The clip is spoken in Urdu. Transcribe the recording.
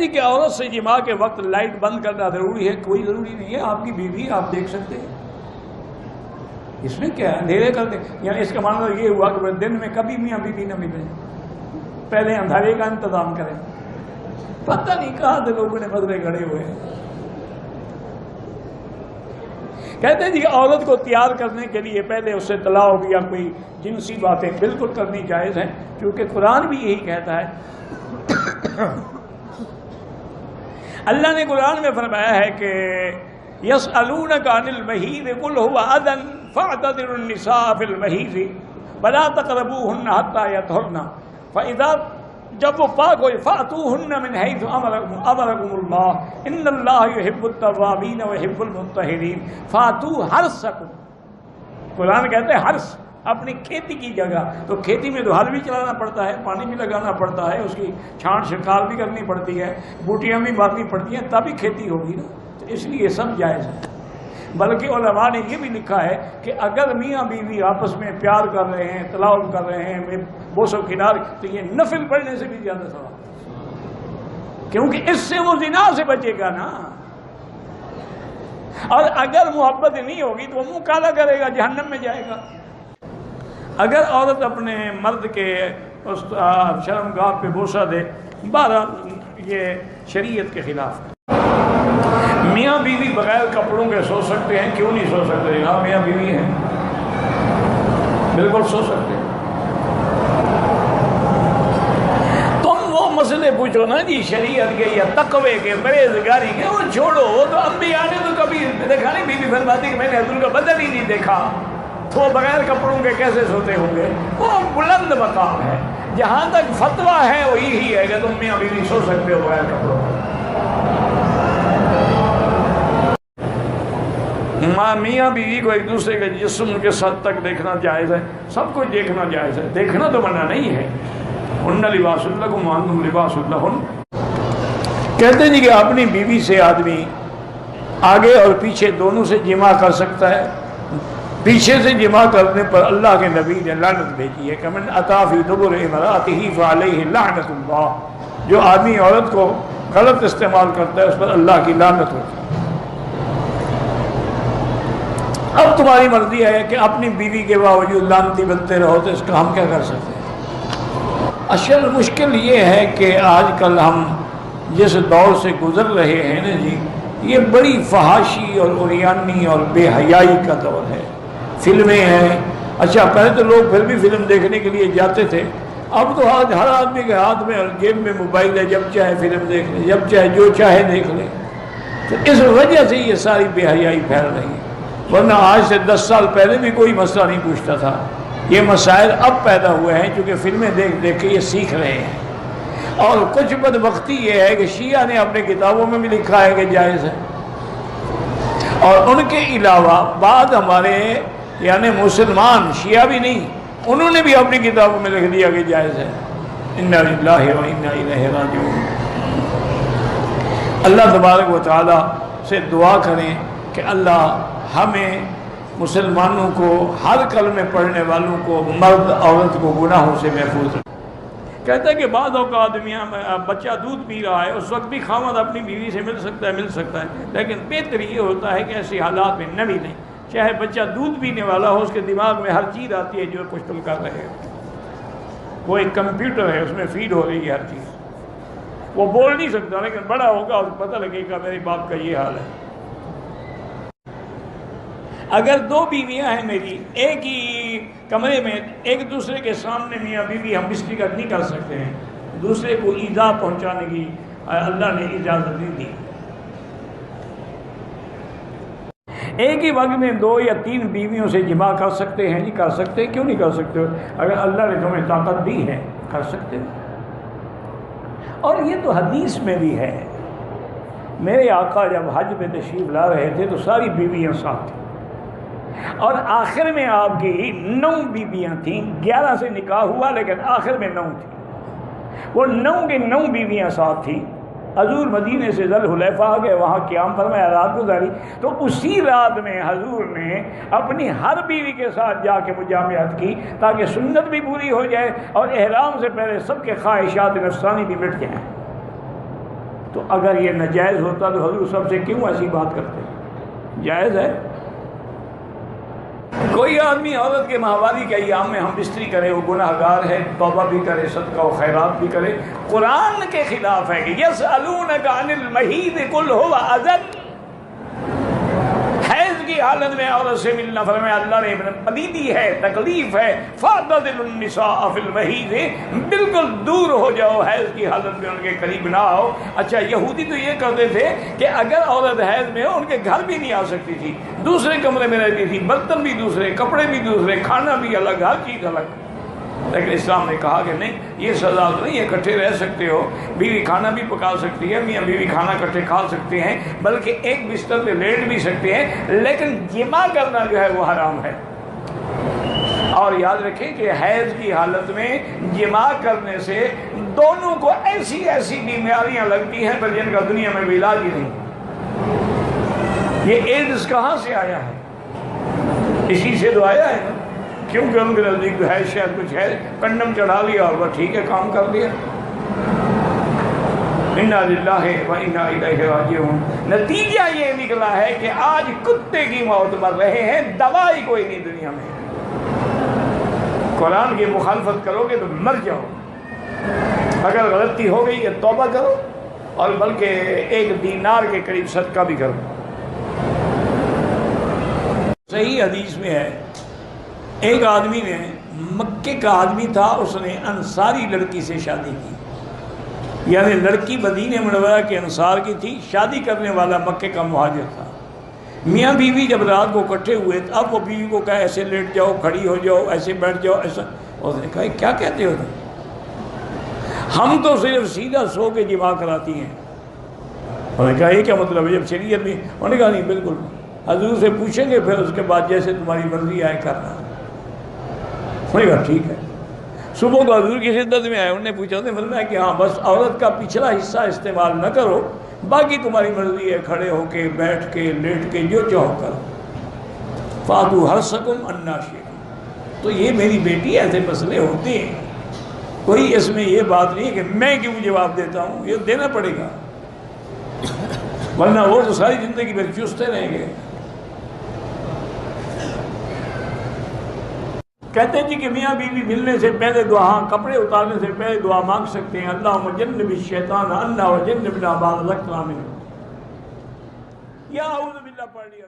جی کہ عورت سے جماع کے وقت لائٹ بند کرنا ضروری ہے؟ کوئی ضروری نہیں ہے، آپ کی بیوی آپ دیکھ سکتے ہیں، اس میں کیا ہے؟ اندھیرے کر دیں، یعنی اس کا معنی یہ ہوا کہ دن میں کبھی میاں بیوی نہ ملیں، پہلے اندھیرے کا انتظام کریں۔ پتہ نہیں کہاں سے لوگوں نے مسئلے کھڑے ہوئے ہیں۔ کہتے ہیں جی کہ عورت کو تیار کرنے کے لیے پہلے اس سے طلاق یا کوئی جنسی باتیں بالکل کرنی جائز ہیں، کیونکہ قرآن بھی یہی کہتا ہے۔ اللہ نے قرآن میں فرمایا ہے کہ یسألونک عن المحیض قل هو اذى فاعتزلوا النساء في المحیض ولا تقربوهن حتى يطهرن فاذا جب وہ پاک ہوئے فاتوہن من حیث امرکم اللہ ان اللہ یحب التوابین ویحب المطہرین فاتو حرثکم۔ قرآن کہتے ہیں حرث، اپنی کھیتی کی جگہ، تو کھیتی میں تو ہل بھی چلانا پڑتا ہے، پانی بھی لگانا پڑتا ہے، اس کی چھانٹ چھڑکاو بھی کرنی پڑتی ہے، بوٹیاں بھی باندھنی پڑتی ہیں، تبھی کھیتی ہوگی نا، تو اس لیے سب جائز ہے۔ بلکہ علماء نے یہ بھی لکھا ہے کہ اگر میاں بیوی آپس میں پیار کر رہے ہیں، طلاق کر رہے ہیں، بوس و کنار، تو یہ نفل پڑھنے سے بھی زیادہ ثواب، کیونکہ اس سے وہ زنا سے بچے گا نا۔ اور اگر محبت نہیں ہوگی تو وہ منہ کالا کرے گا، جہنم میں جائے گا۔ اگر عورت اپنے مرد کے اس شرمگاہ پہ بوسہ دے، بہرحال یہ شریعت کے خلاف ہے۔ میاں بیوی بغیر کپڑوں کے سو سکتے ہیں؟ کیوں نہیں سو سکتے؟ ہاں میاں بیوی ہیں، بالکل سو سکتے ہیں۔ تم وہ مسئلے پوچھو نا جی شریعت کے یا تقوی کے، پرہیزگاری کے، وہ چھوڑو۔ وہ تو انبیاء نے تو کبھی دیکھا نہیں، بیوی فرماتی کہ میں نے حضور کا بدن ہی نہیں دیکھا، تو وہ بغیر کپڑوں کے کیسے سوتے ہوں گے؟ وہ بلند مقام ہے۔ جہاں تک فتویٰ ہے وہ یہی ہے کہ تم میاں بیوی سو سکتے ہو بغیر کپڑوں کے۔ میاں بیوی کو ایک دوسرے کے جسم کے سطح تک دیکھنا جائز ہے، سب کچھ دیکھنا جائز ہے، دیکھنا تو منع نہیں ہے۔ ہن لباس لکم وانتم لباس لہن۔ کہتے ہیں کہ اپنی بیوی سے آدمی آگے اور پیچھے دونوں سے جماع کر سکتا ہے۔ پیچھے سے جماع کرنے پر اللہ کے نبی نے لعنت بھیجی ہے کہ من اتی فی دبر امرأتہ فعلیہ لعنت اللہ، جو آدمی عورت کو غلط استعمال کرتا ہے اس پر اللہ کی لعنت ہوتی ہے۔ اب تمہاری مرضی ہے کہ اپنی بیوی کے باوجود لعنتی بنتے رہو، تو اس کا ہم کیا کر سکتے ہیں؟ اصل مشکل یہ ہے کہ آج کل ہم جس دور سے گزر رہے ہیں نا جی، یہ بڑی فحاشی اور عریانی اور بے حیائی کا دور ہے۔ فلمیں ہیں، اچھا پہلے تو لوگ پھر بھی فلم دیکھنے کے لیے جاتے تھے، اب تو آج ہر آدمی کے ہاتھ میں اور جیب میں موبائل ہے، جب چاہے فلم دیکھ لے، جب چاہے جو چاہے دیکھ لے۔ تو اس وجہ سے یہ ساری بے حیائی پھیل رہی ہے، ورنہ آج سے 10 سال پہلے بھی کوئی مسئلہ نہیں پوچھتا تھا۔ یہ مسائل اب پیدا ہوئے ہیں کیونکہ فلمیں دیکھ دیکھ کے یہ سیکھ رہے ہیں۔ اور کچھ بدبختی یہ ہے کہ شیعہ نے اپنے کتابوں میں بھی لکھا ہے کہ جائز ہے، اور ان کے علاوہ بعد ہمارے یعنی مسلمان شیعہ بھی نہیں، انہوں نے بھی اپنی کتابوں میں لکھ دیا کہ جائز ہے۔ انا للہ و انا الیہ راجعون۔ اللہ تبارک و تعالی سے دعا کریں کہ اللہ ہمیں مسلمانوں کو، ہر کلمے پڑھنے والوں کو، مرد عورت کو گناہوں سے محفوظ رکھیں۔ کہتا ہے کہ بعض اوقات بچہ دودھ پی رہا ہے، اس وقت بھی خاوند اپنی بیوی سے مل سکتا ہے، لیکن بہتر یہ ہوتا ہے کہ ایسی حالات میں نہ ملیں۔ چاہے بچہ دودھ پینے والا ہو، اس کے دماغ میں ہر چیز آتی ہے جو کچھ تم کر رہے ہو، وہ ایک کمپیوٹر ہے، اس میں فیڈ ہو رہی ہے ہر چیز۔ وہ بول نہیں سکتا، لیکن بڑا ہوگا اور پتہ لگے گا میرے باپ کا یہ حال ہے۔ اگر 2 بیویاں ہیں میری، ایک ہی کمرے میں، ایک دوسرے کے سامنے میاں بیوی ہم مسٹیکٹ نہیں کر سکتے ہیں، دوسرے کو ایذا پہنچانے کی اللہ نے اجازت نہیں دی۔ ایک ہی وقت میں 2 یا 3 بیویوں سے جماع کر سکتے ہیں؟ نہیں کر سکتے۔ کیوں نہیں کر سکتے؟ اگر اللہ نے تمہیں طاقت دی ہے کر سکتے ہو۔ اور یہ تو حدیث میں بھی ہے، میرے آقا جب حج میں تشریف لا رہے تھے تو ساری بیویاں ساتھ تھیں، اور آخر میں آپ کی 9 بیویاں تھیں، 11 سے نکاح ہوا لیکن آخر میں 9 تھیں، وہ 9 کے 9 بیویاں ساتھ تھیں۔ حضور مدینے سے ذوالحلیفہ آ گئے، وہاں قیام فرمایا، رات گزاری، تو اسی رات میں حضور نے اپنی ہر بیوی کے ساتھ جا کے مجامعت کی تاکہ سنت بھی پوری ہو جائے اور احرام سے پہلے سب کے خواہشات نفسانی بھی مٹ جائیں۔ تو اگر یہ ناجائز ہوتا تو حضور صاحب سے کیوں ایسی بات کرتے؟ جائز ہے۔ کوئی آدمی عورت کے ماہواری کے ایام میں ہم بستری کرے، وہ گناہ گار ہے، توبہ بھی کرے، صدقہ و خیرات بھی کرے، قرآن کے خلاف ہے کہ یسألونک عن المحیض قل هو اذى، حیض کی حالت میں عورت سے ملنا، فرمایا اللہ نے پلیدی ہے، تکلیف ہے، فاعتزلوا النساء فی المحیض، بالکل دور ہو جاؤ، حیض کی حالت میں ان کے قریب نہ آؤ۔ اچھا یہودی تو یہ کرتے تھے کہ اگر عورت حیض میں ہو ان کے گھر بھی نہیں آ سکتی تھی، دوسرے کمرے میں رہتی تھی، برتن بھی دوسرے، کپڑے بھی دوسرے، کھانا بھی الگ، ہر چیز الگ۔ لیکن اسلام نے کہا کہ نہیں، یہ سزا تو نہیں ہے، اکٹھے رہ سکتے ہو، بیوی کھانا بھی پکا سکتی ہے، میاں بیوی کھانا اکٹھے کھا سکتے ہیں، بلکہ ایک بستر پہ لیٹ بھی سکتے ہیں، لیکن جماع کرنا جو ہے وہ حرام ہے۔ اور یاد رکھیں کہ حیض کی حالت میں جماع کرنے سے دونوں کو ایسی ایسی بیماریاں لگتی ہیں پر جن کا دنیا میں بھی علاج ہی نہیں۔ یہ ایڈز کہاں سے آیا ہے؟ اسی سے تو آیا ہے نا، کیونکہ ان کے نزدیک تو ہے شاید کچھ ہے، کنڈم چڑھا لیا اور بس ٹھیک ہے، کام کر لیا۔ انا للہ و انا الیہ راجعون۔ نتیجہ یہ نکلا ہے کہ آج کتے کی موت مر رہے ہیں، دوائی کوئی نہیں دنیا میں۔ قرآن کی مخالفت کرو گے تو مر جاؤ، اگر غلطی ہو گئی کہ توبہ کرو، اور بلکہ 1 دینار کے قریب صدقہ بھی کرو۔ صحیح حدیث میں ہے، ایک آدمی نے، مکے کا آدمی تھا، اس نے انصاری لڑکی سے شادی کی، یعنی لڑکی مدینہ منورہ کے انصار کی تھی، شادی کرنے والا مکے کا مہاجر تھا۔ میاں بیوی جب رات کو اکٹھے ہوئے، اب وہ بیوی کو کہا ایسے لیٹ جاؤ، کھڑی ہو جاؤ، ایسے بیٹھ جاؤ، ایسا۔ اس نے کہا کیا کہتے ہو تم؟ ہم تو صرف سیدھا سو کے جماع کراتی ہیں۔ انہوں نے کہا یہ کیا مطلب ہے؟ جب شریعت میں، انہوں نے کہا نہیں بالکل، حضور سے پوچھیں گے، پھر اس کے بعد جیسے تمہاری مرضی آئے کرنا۔ انہوں نے کہا ٹھیک ہے۔ صبح کو حضور کی خدمت میں آئے، انہوں نے پوچھا، انہوں نے فرمایا کہ ہاں بس عورت کا پچھلا حصہ استعمال نہ کرو، باقی تمہاری مرضی ہے، کھڑے ہو کے، بیٹھ کے، لیٹ کے، جو چاہو کرو۔ فاتوا حرثکم انا شئتم۔ تو یہ میری بیٹی ایسے مسئلے ہوتے ہیں، کوئی اس میں یہ بات نہیں ہے کہ میں کیوں جواب دیتا ہوں، یہ دینا پڑے گا، ورنہ وہ تو ساری زندگی میں چوستے رہیں گے۔ کہتے ہیں جی کہ میاں بیوی ملنے سے پہلے دعا، کپڑے اتارنے سے پہلے دعا مانگ سکتے ہیں، اللہم جنب الشیطان عنا وجنبنا ما رزقتنا منہ، یا اعوذ باللہ پڑھ لیا۔